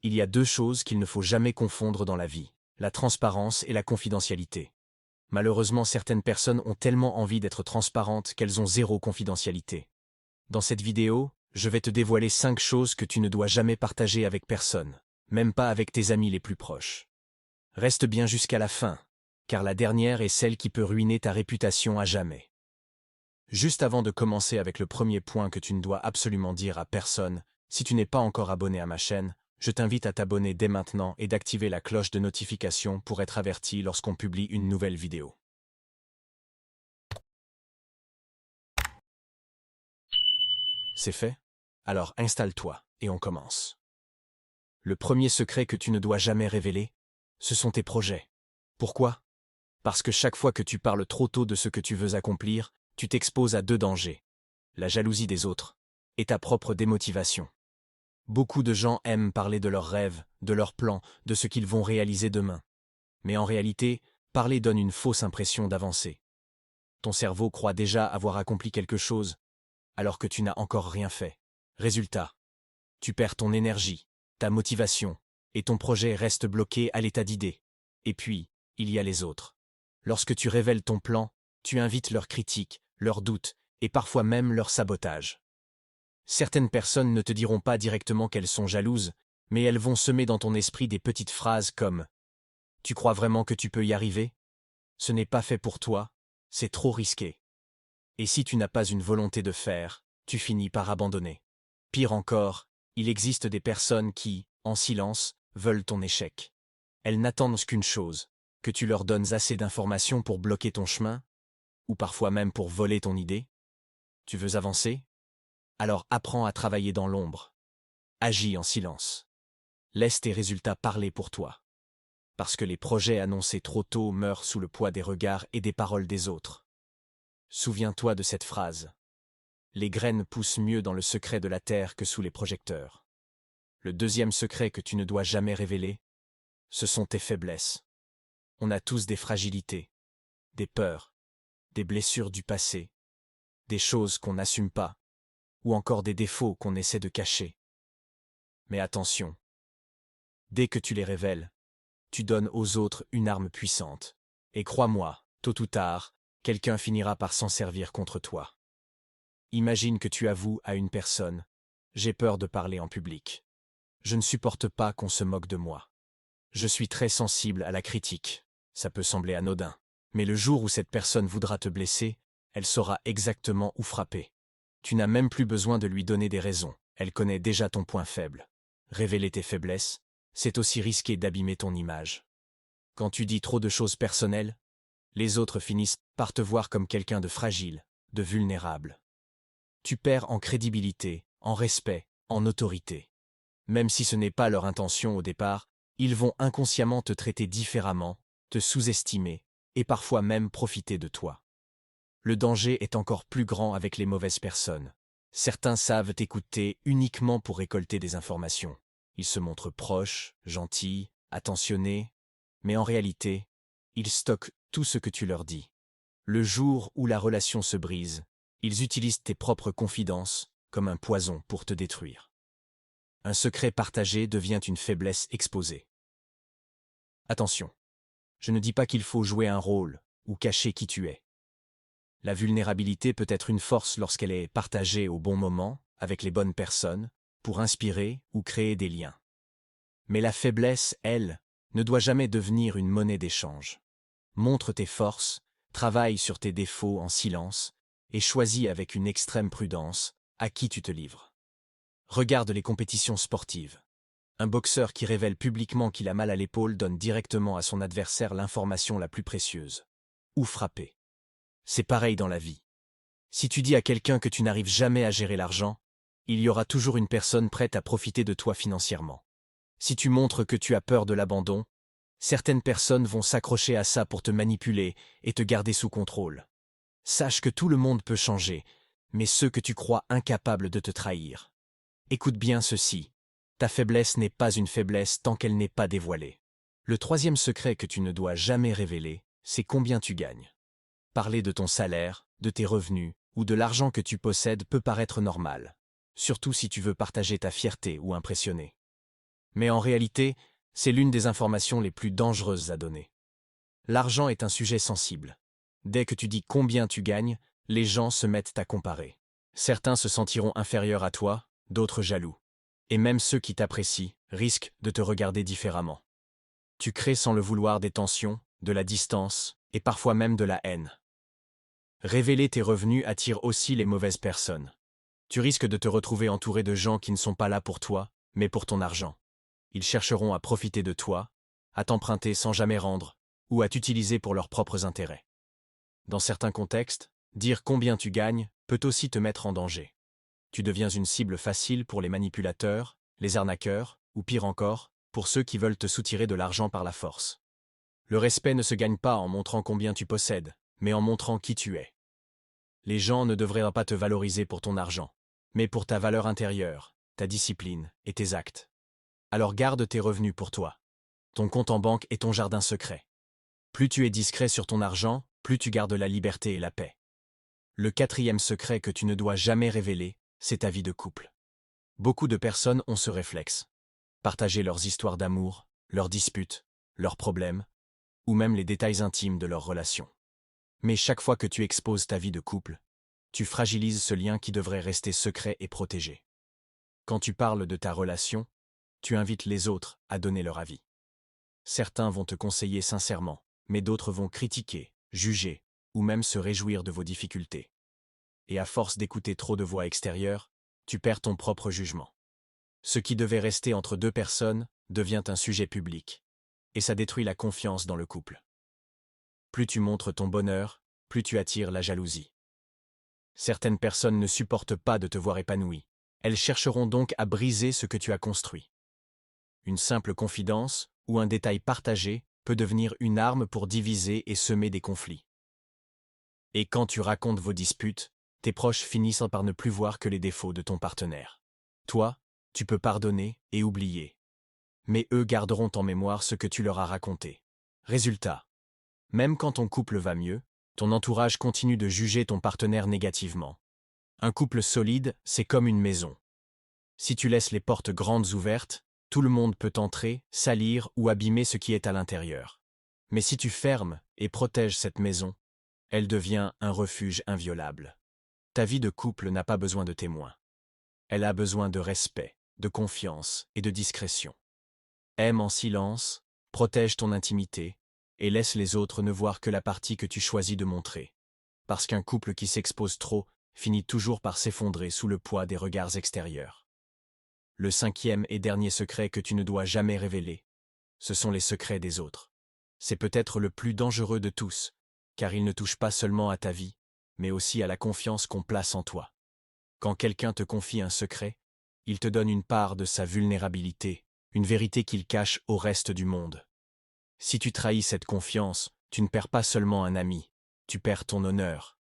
Il y a deux choses qu'il ne faut jamais confondre dans la vie, la transparence et la confidentialité. Malheureusement, certaines personnes ont tellement envie d'être transparentes qu'elles ont zéro confidentialité. Dans cette vidéo, je vais te dévoiler 5 choses que tu ne dois jamais partager avec personne, même pas avec tes amis les plus proches. Reste bien jusqu'à la fin, car la dernière est celle qui peut ruiner ta réputation à jamais. Juste avant de commencer avec le premier point que tu ne dois absolument dire à personne, si tu n'es pas encore abonné à ma chaîne, je t'invite à t'abonner dès maintenant et d'activer la cloche de notification pour être averti lorsqu'on publie une nouvelle vidéo. C'est fait? Alors installe-toi et on commence. Le premier secret que tu ne dois jamais révéler, ce sont tes projets. Pourquoi? Parce que chaque fois que tu parles trop tôt de ce que tu veux accomplir, tu t'exposes à deux dangers: la jalousie des autres et ta propre démotivation. Beaucoup de gens aiment parler de leurs rêves, de leurs plans, de ce qu'ils vont réaliser demain. Mais en réalité, parler donne une fausse impression d'avancer. Ton cerveau croit déjà avoir accompli quelque chose, alors que tu n'as encore rien fait. Résultat, tu perds ton énergie, ta motivation, et ton projet reste bloqué à l'état d'idée. Et puis, il y a les autres. Lorsque tu révèles ton plan, tu invites leurs critiques, leurs doutes, et parfois même leur sabotage. Certaines personnes ne te diront pas directement qu'elles sont jalouses, mais elles vont semer dans ton esprit des petites phrases comme « Tu crois vraiment que tu peux y arriver? Ce n'est pas fait pour toi, c'est trop risqué. » Et si tu n'as pas une volonté de faire, tu finis par abandonner. Pire encore, il existe des personnes qui, en silence, veulent ton échec. Elles n'attendent qu'une chose, que tu leur donnes assez d'informations pour bloquer ton chemin, ou parfois même pour voler ton idée. Tu veux avancer? Alors apprends à travailler dans l'ombre. Agis en silence. Laisse tes résultats parler pour toi. Parce que les projets annoncés trop tôt meurent sous le poids des regards et des paroles des autres. Souviens-toi de cette phrase. Les graines poussent mieux dans le secret de la terre que sous les projecteurs. Le deuxième secret que tu ne dois jamais révéler, ce sont tes faiblesses. On a tous des fragilités, des peurs, des blessures du passé, des choses qu'on n'assume pas, ou encore des défauts qu'on essaie de cacher. Mais attention, dès que tu les révèles, tu donnes aux autres une arme puissante. Et crois-moi, tôt ou tard, quelqu'un finira par s'en servir contre toi. Imagine que tu avoues à une personne « J'ai peur de parler en public. Je ne supporte pas qu'on se moque de moi. Je suis très sensible à la critique. » Ça peut sembler anodin. Mais le jour où cette personne voudra te blesser, elle saura exactement où frapper. Tu n'as même plus besoin de lui donner des raisons. Elle connaît déjà ton point faible. Révéler tes faiblesses, c'est aussi risquer d'abîmer ton image. Quand tu dis trop de choses personnelles, les autres finissent par te voir comme quelqu'un de fragile, de vulnérable. Tu perds en crédibilité, en respect, en autorité. Même si ce n'est pas leur intention au départ, ils vont inconsciemment te traiter différemment, te sous-estimer, et parfois même profiter de toi. Le danger est encore plus grand avec les mauvaises personnes. Certains savent t'écouter uniquement pour récolter des informations. Ils se montrent proches, gentils, attentionnés, mais en réalité, ils stockent tout ce que tu leur dis. Le jour où la relation se brise, ils utilisent tes propres confidences comme un poison pour te détruire. Un secret partagé devient une faiblesse exposée. Attention, je ne dis pas qu'il faut jouer un rôle ou cacher qui tu es. La vulnérabilité peut être une force lorsqu'elle est partagée au bon moment, avec les bonnes personnes, pour inspirer ou créer des liens. Mais la faiblesse, elle, ne doit jamais devenir une monnaie d'échange. Montre tes forces, travaille sur tes défauts en silence, et choisis avec une extrême prudence à qui tu te livres. Regarde les compétitions sportives. Un boxeur qui révèle publiquement qu'il a mal à l'épaule donne directement à son adversaire l'information la plus précieuse. Où frapper? C'est pareil dans la vie. Si tu dis à quelqu'un que tu n'arrives jamais à gérer l'argent, il y aura toujours une personne prête à profiter de toi financièrement. Si tu montres que tu as peur de l'abandon, certaines personnes vont s'accrocher à ça pour te manipuler et te garder sous contrôle. Sache que tout le monde peut changer, mais ceux que tu crois incapables de te trahir. Écoute bien ceci. Ta faiblesse n'est pas une faiblesse tant qu'elle n'est pas dévoilée. Le troisième secret que tu ne dois jamais révéler, c'est combien tu gagnes. Parler de ton salaire, de tes revenus ou de l'argent que tu possèdes peut paraître normal, surtout si tu veux partager ta fierté ou impressionner. Mais en réalité, c'est l'une des informations les plus dangereuses à donner. L'argent est un sujet sensible. Dès que tu dis combien tu gagnes, les gens se mettent à comparer. Certains se sentiront inférieurs à toi, d'autres jaloux. Et même ceux qui t'apprécient risquent de te regarder différemment. Tu crées sans le vouloir des tensions, de la distance, et parfois même de la haine. Révéler tes revenus attire aussi les mauvaises personnes. Tu risques de te retrouver entouré de gens qui ne sont pas là pour toi, mais pour ton argent. Ils chercheront à profiter de toi, à t'emprunter sans jamais rendre, ou à t'utiliser pour leurs propres intérêts. Dans certains contextes, dire combien tu gagnes peut aussi te mettre en danger. Tu deviens une cible facile pour les manipulateurs, les arnaqueurs, ou pire encore, pour ceux qui veulent te soutirer de l'argent par la force. Le respect ne se gagne pas en montrant combien tu possèdes, mais en montrant qui tu es. Les gens ne devraient pas te valoriser pour ton argent, mais pour ta valeur intérieure, ta discipline et tes actes. Alors garde tes revenus pour toi. Ton compte en banque est ton jardin secret. Plus tu es discret sur ton argent, plus tu gardes la liberté et la paix. Le quatrième secret que tu ne dois jamais révéler, c'est ta vie de couple. Beaucoup de personnes ont ce réflexe. Partager leurs histoires d'amour, leurs disputes, leurs problèmes, ou même les détails intimes de leurs relations. Mais chaque fois que tu exposes ta vie de couple, tu fragilises ce lien qui devrait rester secret et protégé. Quand tu parles de ta relation, tu invites les autres à donner leur avis. Certains vont te conseiller sincèrement, mais d'autres vont critiquer, juger, ou même se réjouir de vos difficultés. Et à force d'écouter trop de voix extérieures, tu perds ton propre jugement. Ce qui devait rester entre deux personnes devient un sujet public, et ça détruit la confiance dans le couple. Plus tu montres ton bonheur, plus tu attires la jalousie. Certaines personnes ne supportent pas de te voir épanoui. Elles chercheront donc à briser ce que tu as construit. Une simple confidence ou un détail partagé peut devenir une arme pour diviser et semer des conflits. Et quand tu racontes vos disputes, tes proches finissent par ne plus voir que les défauts de ton partenaire. Toi, tu peux pardonner et oublier. Mais eux garderont en mémoire ce que tu leur as raconté. Résultat, même quand ton couple va mieux, ton entourage continue de juger ton partenaire négativement. Un couple solide, c'est comme une maison. Si tu laisses les portes grandes ouvertes, tout le monde peut entrer, salir ou abîmer ce qui est à l'intérieur. Mais si tu fermes et protèges cette maison, elle devient un refuge inviolable. Ta vie de couple n'a pas besoin de témoins. Elle a besoin de respect, de confiance et de discrétion. Aime en silence, protège ton intimité, et laisse les autres ne voir que la partie que tu choisis de montrer. Parce qu'un couple qui s'expose trop finit toujours par s'effondrer sous le poids des regards extérieurs. Le cinquième et dernier secret que tu ne dois jamais révéler, ce sont les secrets des autres. C'est peut-être le plus dangereux de tous, car il ne touche pas seulement à ta vie, mais aussi à la confiance qu'on place en toi. Quand quelqu'un te confie un secret, il te donne une part de sa vulnérabilité, une vérité qu'il cache au reste du monde. Si tu trahis cette confiance, tu ne perds pas seulement un ami, tu perds ton honneur.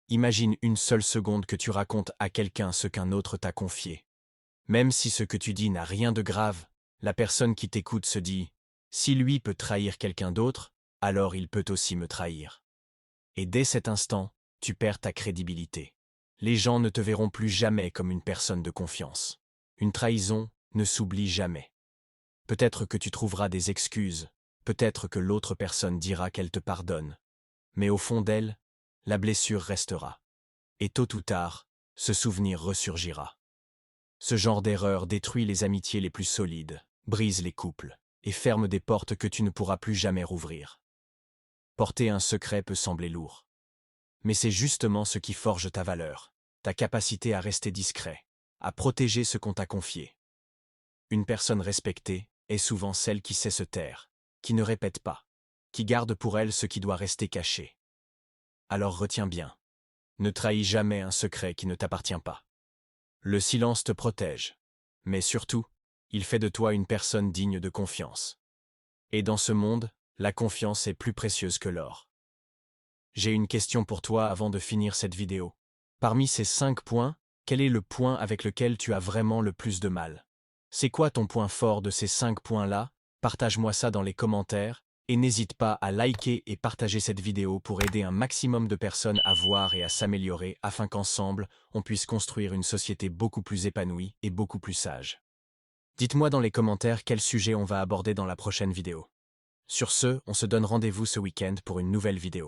Imagine une seule seconde que tu racontes à quelqu'un ce qu'un autre t'a confié. Même si ce que tu dis n'a rien de grave, la personne qui t'écoute se dit « Si lui peut trahir quelqu'un d'autre, alors il peut aussi me trahir. » Et dès cet instant, tu perds ta crédibilité. Les gens ne te verront plus jamais comme une personne de confiance. Une trahison ne s'oublie jamais. Peut-être que tu trouveras des excuses, peut-être que l'autre personne dira qu'elle te pardonne. Mais au fond d'elle, la blessure restera. Et tôt ou tard, ce souvenir ressurgira. Ce genre d'erreur détruit les amitiés les plus solides, brise les couples, et ferme des portes que tu ne pourras plus jamais rouvrir. Porter un secret peut sembler lourd. Mais c'est justement ce qui forge ta valeur, ta capacité à rester discret, à protéger ce qu'on t'a confié. Une personne respectée est souvent celle qui sait se taire, qui ne répète pas, qui garde pour elle ce qui doit rester caché. Alors retiens bien, ne trahis jamais un secret qui ne t'appartient pas. Le silence te protège, mais surtout, il fait de toi une personne digne de confiance. Et dans ce monde, la confiance est plus précieuse que l'or. J'ai une question pour toi avant de finir cette vidéo. Parmi ces 5 points, quel est le point avec lequel tu as vraiment le plus de mal? C'est quoi ton point fort de ces 5 points-là? Partage-moi ça dans les commentaires, et n'hésite pas à liker et partager cette vidéo pour aider un maximum de personnes à voir et à s'améliorer afin qu'ensemble, on puisse construire une société beaucoup plus épanouie et beaucoup plus sage. Dites-moi dans les commentaires quel sujet on va aborder dans la prochaine vidéo. Sur ce, on se donne rendez-vous ce week-end pour une nouvelle vidéo.